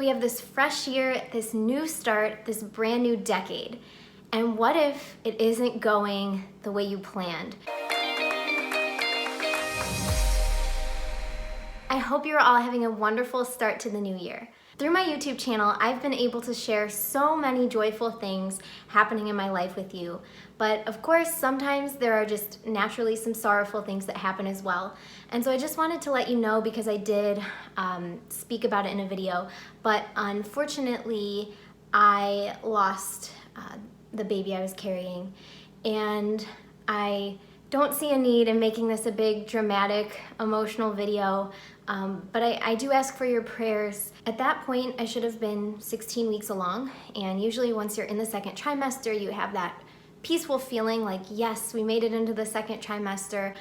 We have this fresh year, this new start, this brand new decade. And what if it isn't going the way you planned? I hope you're all having a wonderful start to the new year. Through my YouTube channel, I've been able to share so many joyful things happening in my life with you. But of course, sometimes there are just naturally some sorrowful things that happen as well. And so I just wanted to let you know, because I did speak about it in a video, but unfortunately, I lost the baby I was carrying. And I don't see a need in making this a big, dramatic, emotional video, but I do ask for your prayers. At that point, I should have been 16 weeks along, and usually once you're in the second trimester, you have that peaceful feeling like, yes, we made it into the second trimester.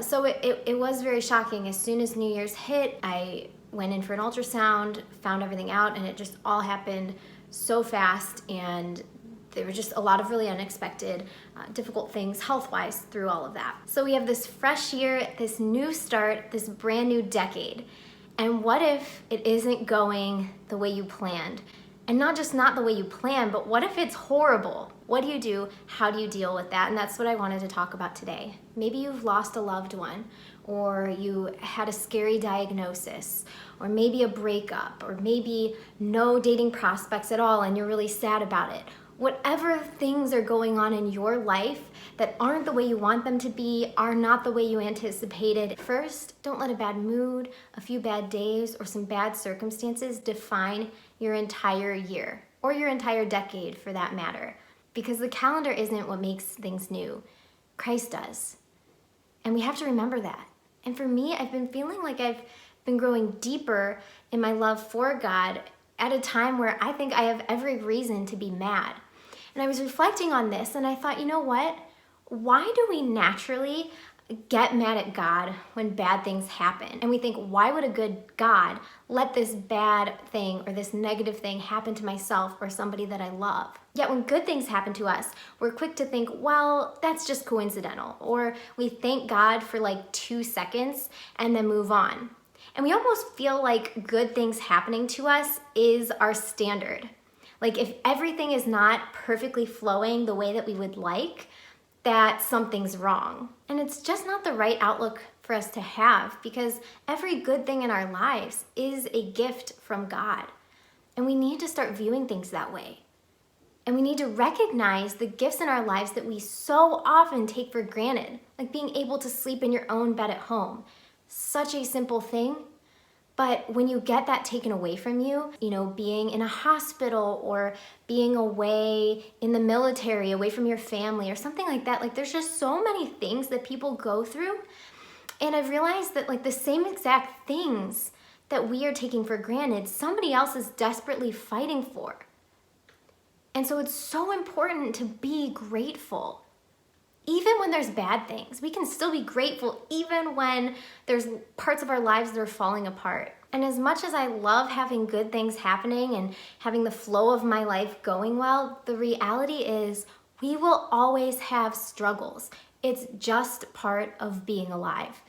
So it was very shocking. As soon as New Year's hit, I went in for an ultrasound, found everything out, and it just all happened so fast, and there were just a lot of really unexpected, difficult things health-wise through all of that. So we have this fresh year, this new start, this brand new decade. And what if it isn't going the way you planned? And not just not the way you planned, but what if it's horrible? What do you do? How do you deal with that? And that's what I wanted to talk about today. Maybe you've lost a loved one, or you had a scary diagnosis, or maybe a breakup, or maybe no dating prospects at all and you're really sad about it. Whatever things are going on in your life that aren't the way you want them to be, are not the way you anticipated. First, don't let a bad mood, a few bad days, or some bad circumstances define your entire year, or your entire decade for that matter. Because the calendar isn't what makes things new. Christ does. And we have to remember that. And for me, I've been feeling like I've been growing deeper in my love for God at a time where I think I have every reason to be mad. And I was reflecting on this, and I thought, you know what? Why do we naturally get mad at God when bad things happen? And we think, why would a good God let this bad thing or this negative thing happen to myself or somebody that I love? Yet when good things happen to us, we're quick to think, well, that's just coincidental. Or we thank God for like 2 seconds and then move on. And we almost feel like good things happening to us is our standard. Like if everything is not perfectly flowing the way that we would like, that something's wrong. And it's just not the right outlook for us to have, because every good thing in our lives is a gift from God. And we need to start viewing things that way. And we need to recognize the gifts in our lives that we so often take for granted, like being able to sleep in your own bed at home. Such a simple thing, but when you get that taken away from you, being in a hospital or being away in the military, away from your family or something like that, like there's just so many things that people go through. And I've realized that like the same exact things that we are taking for granted, somebody else is desperately fighting for. And so it's so important to be grateful. Even when there's bad things, we can still be grateful even when there's parts of our lives that are falling apart. And as much as I love having good things happening and having the flow of my life going well, the reality is we will always have struggles. It's just part of being alive.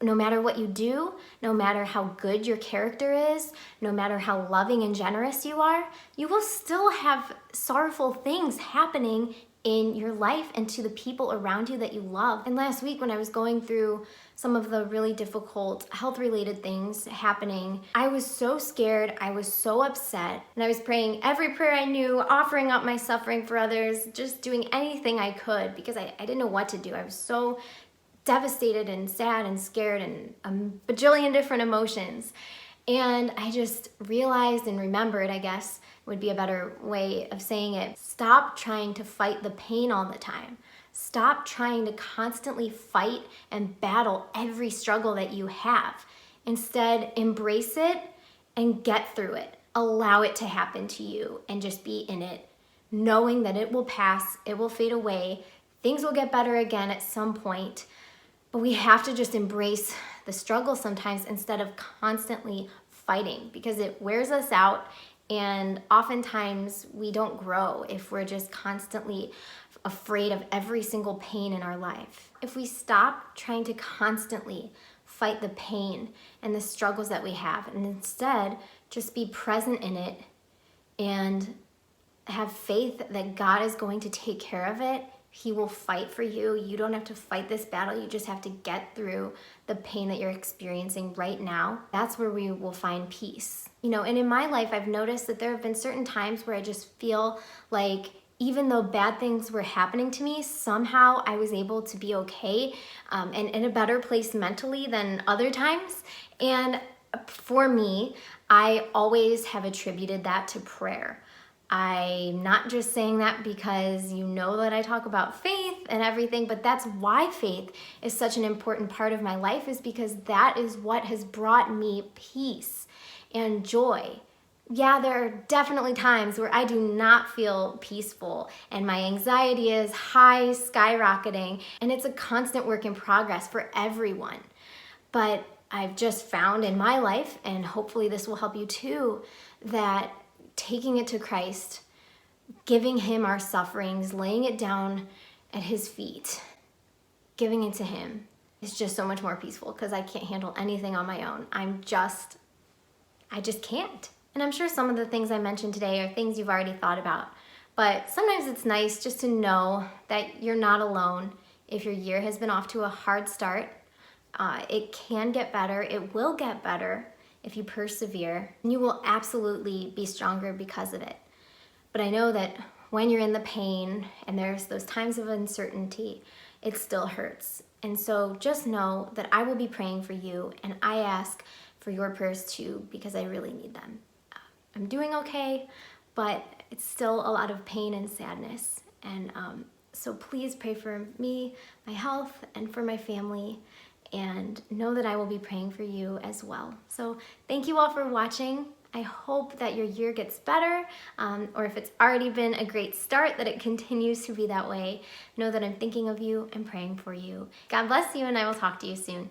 No matter what you do, no matter how good your character is, no matter how loving and generous you are, you will still have sorrowful things happening in your life and to the people around you that you love. And last week when I was going through some of the really difficult health-related things happening, I was so scared, I was so upset, and I was praying every prayer I knew, offering up my suffering for others, just doing anything I could because I didn't know what to do. I was so devastated and sad and scared and a bajillion different emotions. And I just realized and remembered, I guess would be a better way of saying it, stop trying to fight the pain all the time. Stop trying to constantly fight and battle every struggle that you have. Instead, embrace it and get through it. Allow it to happen to you and just be in it, knowing that it will pass, it will fade away, things will get better again at some point. But we have to just embrace the struggle sometimes instead of constantly fighting, because it wears us out, and oftentimes we don't grow if we're just constantly afraid of every single pain in our life. If we stop trying to constantly fight the pain and the struggles that we have and instead Just be present in it and have faith that God is going to take care of it. He will fight for you. You don't have to fight this battle. You just have to get through the pain that you're experiencing right now. That's where we will find peace. You know, and in my life, I've noticed that there have been certain times where I just feel like even though bad things were happening to me, somehow I was able to be okay and in a better place mentally than other times. And for me, I always have attributed that to prayer. I'm not just saying that because you know that I talk about faith and everything, but that's why faith is such an important part of my life, is because that is what has brought me peace and joy. Yeah, there are definitely times where I do not feel peaceful and my anxiety is high, skyrocketing, and it's a constant work in progress for everyone. But I've just found in my life, and hopefully this will help you too, that taking it to Christ, giving him our sufferings, laying it down at his feet, giving it to him is just so much more peaceful, because I can't handle anything on my own. I just can't. And I'm sure some of the things I mentioned today are things you've already thought about, but sometimes it's nice just to know that you're not alone. If your year has been off to a hard start, it can get better. It will get better if you persevere, and you will absolutely be stronger because of it. But I know that when you're in the pain and there's those times of uncertainty, it still hurts. And so just know that I will be praying for you, and I ask for your prayers too, because I really need them. I'm doing okay, but it's still a lot of pain and sadness. And so please pray for me, my health, and for my family. And know that I will be praying for you as well. So thank you all for watching. I hope that your year gets better, or if it's already been a great start, that it continues to be that way. Know that I'm thinking of you and praying for you. God bless you, and I will talk to you soon.